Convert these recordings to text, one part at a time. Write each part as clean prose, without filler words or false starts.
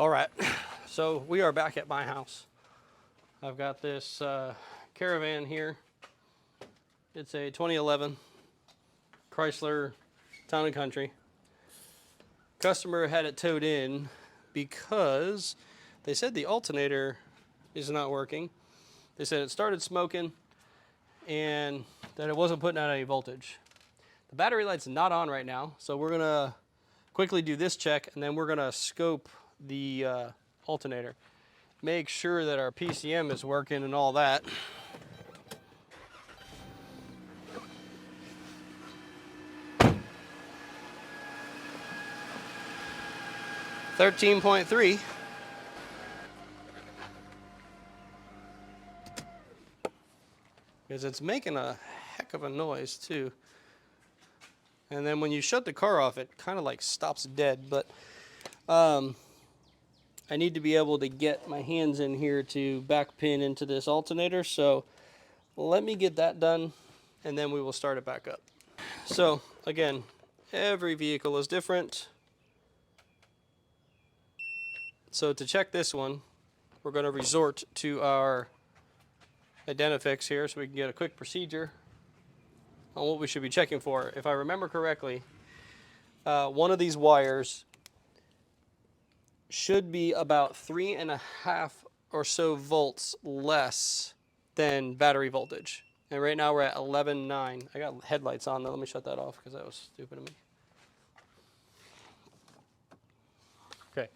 All right, so we are back at my house. I've got this Caravan here. It's a 2011 Chrysler Town Country. Customer had it towed in because they said the alternator is not working. They said it started smoking and that it wasn't putting out any voltage. The battery light's not on right now, so we're gonna quickly do this check and then we're gonna scope the alternator. Make sure that our PCM is working and all that. $13.3. Because it's making a heck of a noise too. And then when you shut the car off, it kind of like stops dead. But I need to be able to get my hands in here to back pin into this alternator. So let me get that done and then we will start it back up. So again, every vehicle is different. So to check this one, we're going to resort to our Identifix here so we can get a quick procedure on what we should be checking for. If I remember correctly, one of these wires should be about 3.5 or so volts less than battery voltage. And right now we're at 11.9. I got headlights on though. Let me shut that off because that was stupid of me. Okay.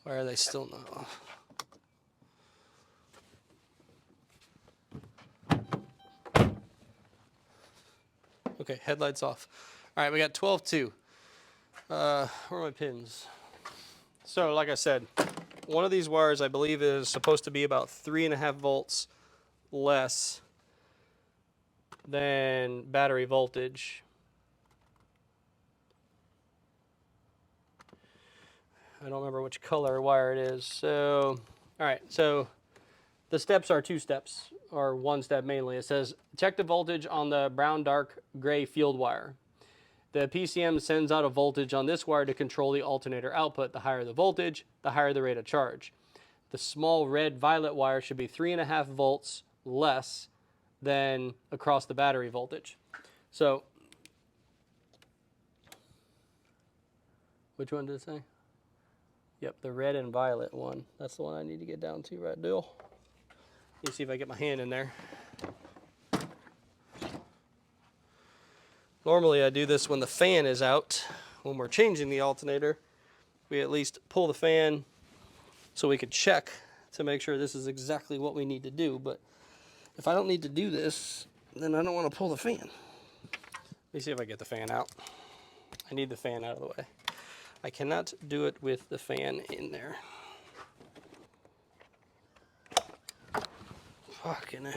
Why are they still not off? Okay, headlights off. All right, we got 12.2. Where are my pins? So, like I said, one of these wires I believe is supposed to be about 3.5 volts less than battery voltage. I don't remember which color wire it is. So, all right, so the steps are 2 steps, or 1 step mainly. It says, check the voltage on the brown, dark, gray field wire. The PCM sends out a voltage on this wire to control the alternator output. The higher the voltage, the higher the rate of charge. The small red violet wire should be 3.5 volts less than across the battery voltage. So, which one did it say? Yep, the red and violet one. That's the one I need to get down to right now. Let me see if I get my hand in there. Normally I do this when the fan is out. When we're changing the alternator, we at least pull the fan so we could check to make sure this is exactly what we need to do. But if I don't need to do this, then I don't want to pull the fan. Let me see if I get the fan out. I need the fan out of the way. I cannot do it with the fan in there. Fucking A.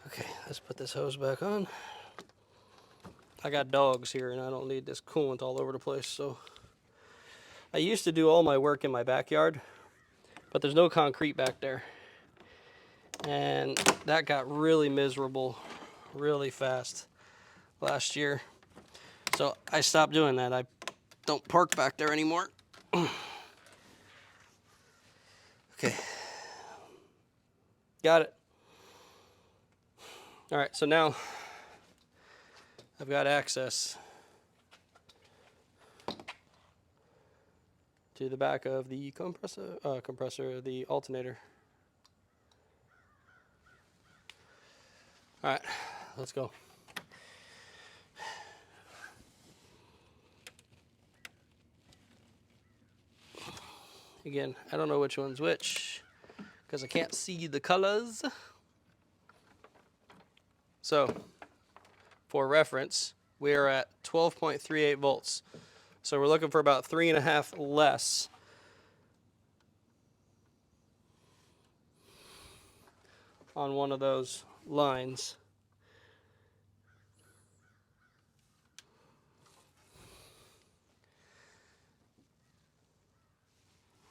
Okay, let's put this hose back on. I got dogs here and I don't need this coolant all over the place, so I used to do all my work in my backyard, but there's no concrete back there. And that got really miserable really fast last year. So I stopped doing that. I don't park back there anymore. Okay. Got it. All right, so now I've got access to the back of the compressor, the alternator. All right, let's go. Again, I don't know which one's which because I can't see the colors. So, for reference, we're at 12.38 volts. So we're looking for about 3.5 less. On one of those lines.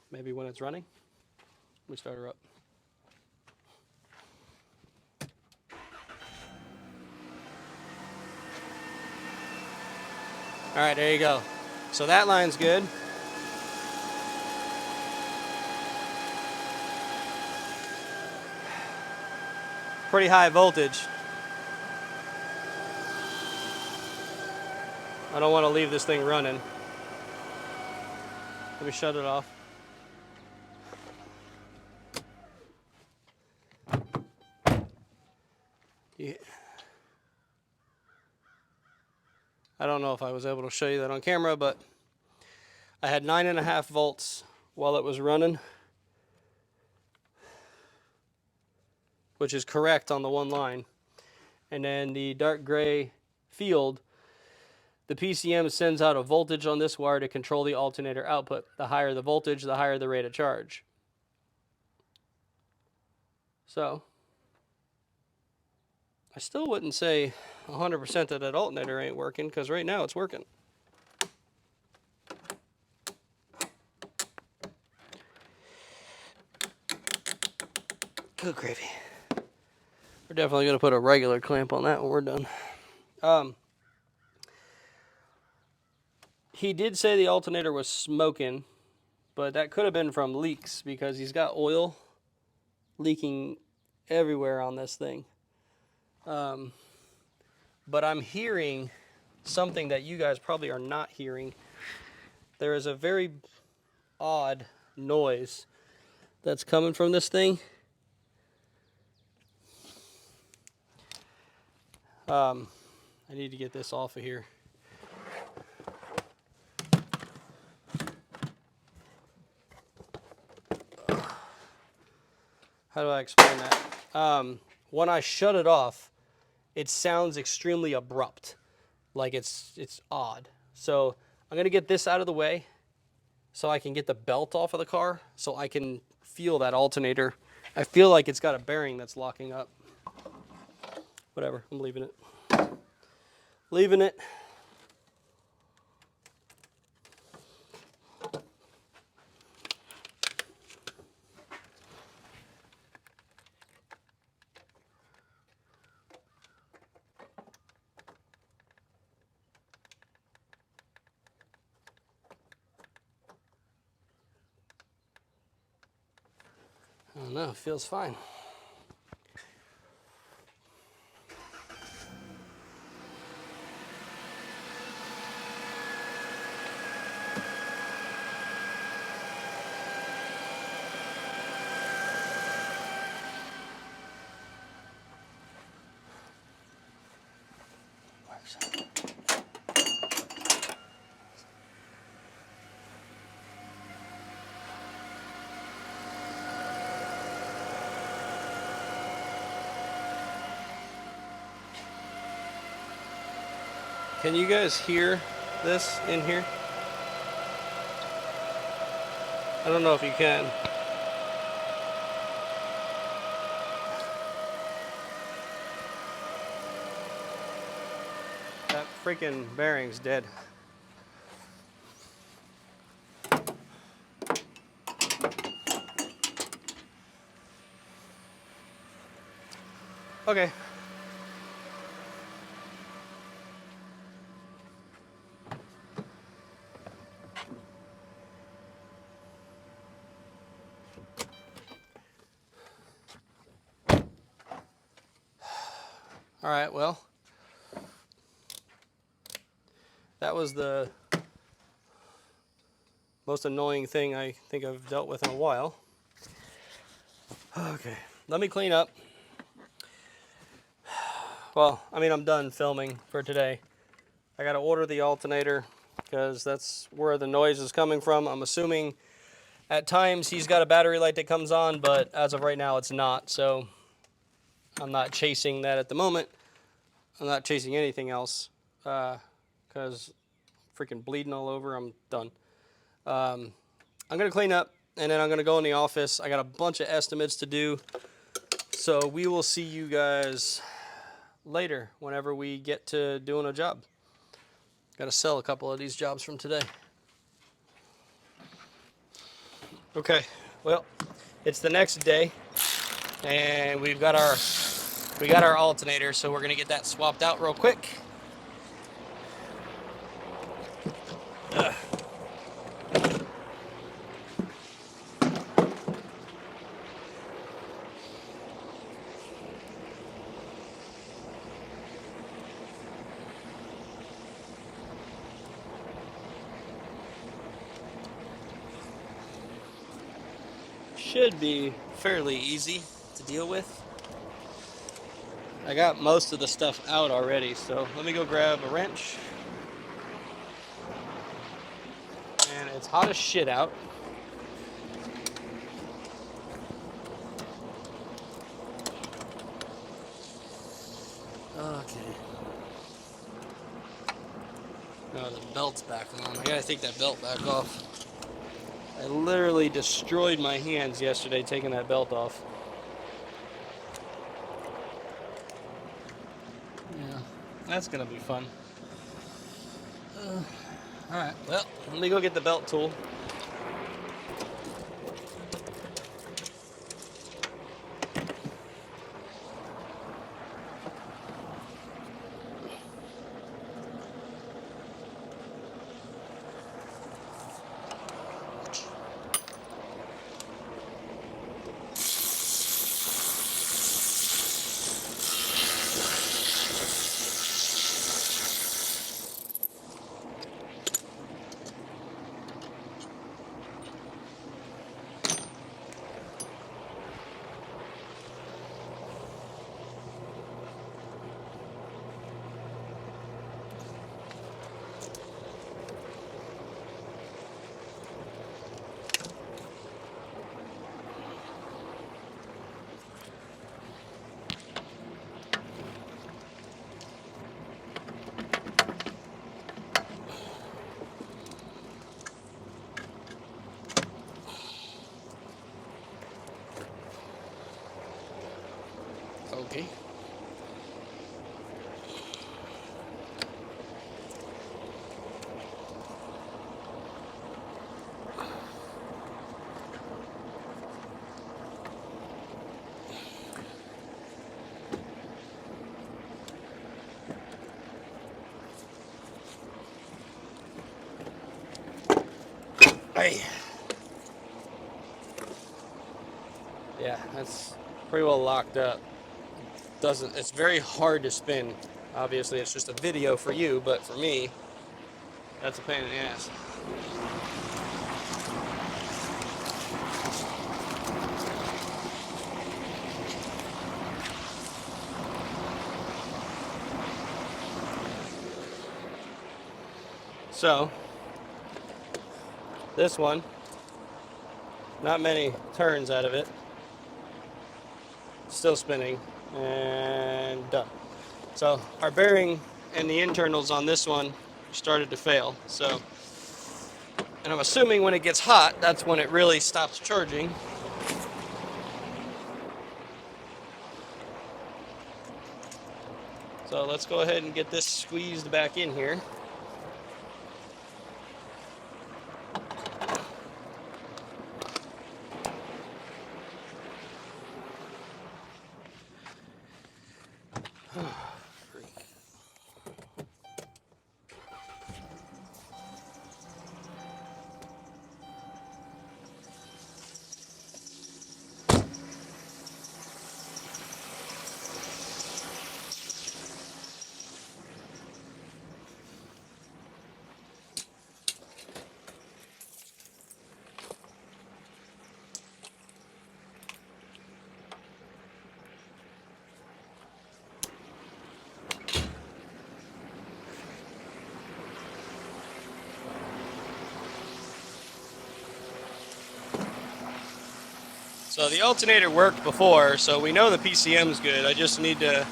Maybe when it's running. Let me start her up. All right, there you go. So that line's good. Pretty high voltage. I don't want to leave this thing running. Let me shut it off. Yeah. I don't know if I was able to show you that on camera, but I had 9.5 volts while it was running, which is correct on the one line. And then the dark gray field, the PCM sends out a voltage on this wire to control the alternator output. The higher the voltage, the higher the rate of charge. So I still wouldn't say 100% that that alternator ain't working, because right now it's working. Good gravy. We're definitely going to put a regular clamp on that when we're done. He did say the alternator was smoking, but that could have been from leaks, because he's got oil leaking everywhere on this thing. But I'm hearing something that you guys probably are not hearing. There is a very odd noise that's coming from this thing. I need to get this off of here. How do I explain that? When I shut it off, it sounds extremely abrupt, like it's odd. So I'm gonna get this out of the way so I can get the belt off of the car so I can feel that alternator. I feel like it's got a bearing that's locking up. Whatever, I'm leaving it. Leaving it. I don't know, it feels fine. Can you guys hear this in here? I don't know if you can. That freaking bearing's dead. Okay. All right, well, that was the most annoying thing I think I've dealt with in a while. Okay, let me clean up. Well, I mean, I'm done filming for today. I gotta order the alternator because that's where the noise is coming from. I'm assuming at times he's got a battery light that comes on, but as of right now it's not, so I'm not chasing that at the moment. I'm not chasing anything else because freaking bleeding all over. I'm done. I'm gonna clean up and then I'm gonna go in the office. I got a bunch of estimates to do, so we will see you guys later whenever we get to doing a job. Got to sell a couple of these jobs from today. Okay, well, it's the next day and we got our alternator, so we're gonna get that swapped out real quick. should be fairly easy to deal with. I got most of the stuff out already, so let me go grab a wrench. And it's hot as shit out. Okay. No, the belt's back on. I gotta take that belt back off. I literally destroyed my hands yesterday taking that belt off. Yeah, that's gonna be fun. Alright, well, let me go get the belt tool. Okay. Hey. Yeah, that's pretty well locked up. It's very hard to spin. Obviously, it's just a video for you, but for me, that's a pain in the ass. So, this one, not many turns out of it. Still spinning, and done. So, our bearing and the internals on this one started to fail. So, and I'm assuming when it gets hot, that's when it really stops charging. So let's go ahead and get this squeezed back in here. So the alternator worked before, so we know the PCM's good. I just need to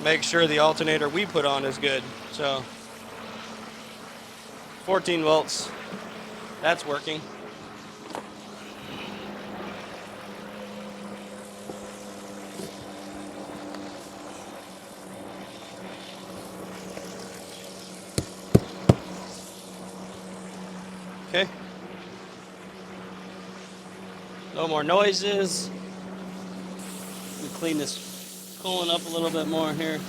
make sure the alternator we put on is good. So 14 volts, that's working. Okay. No more noises. Let me clean this coolant up a little bit more here.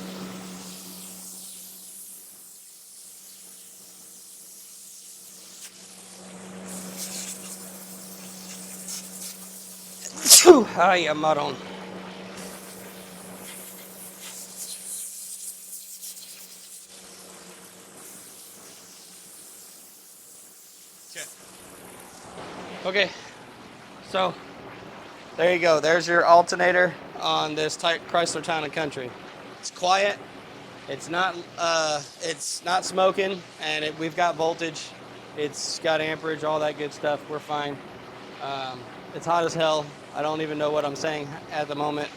Ay, amaron. Okay. Okay. So there you go. There's your alternator on this type Chrysler Town and Country. It's quiet. It's not smoking, and we've got voltage. It's got amperage, all that good stuff. We're fine. It's hot as hell. I don't even know what I'm saying at the moment.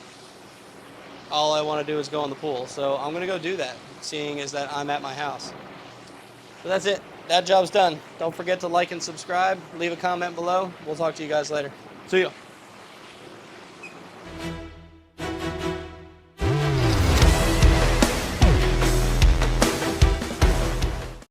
All I want to do is go in the pool. So I'm going to go do that, seeing as that I'm at my house. So that's it. That job's done. Don't forget to like and subscribe. Leave a comment below. We'll talk to you guys later. See ya.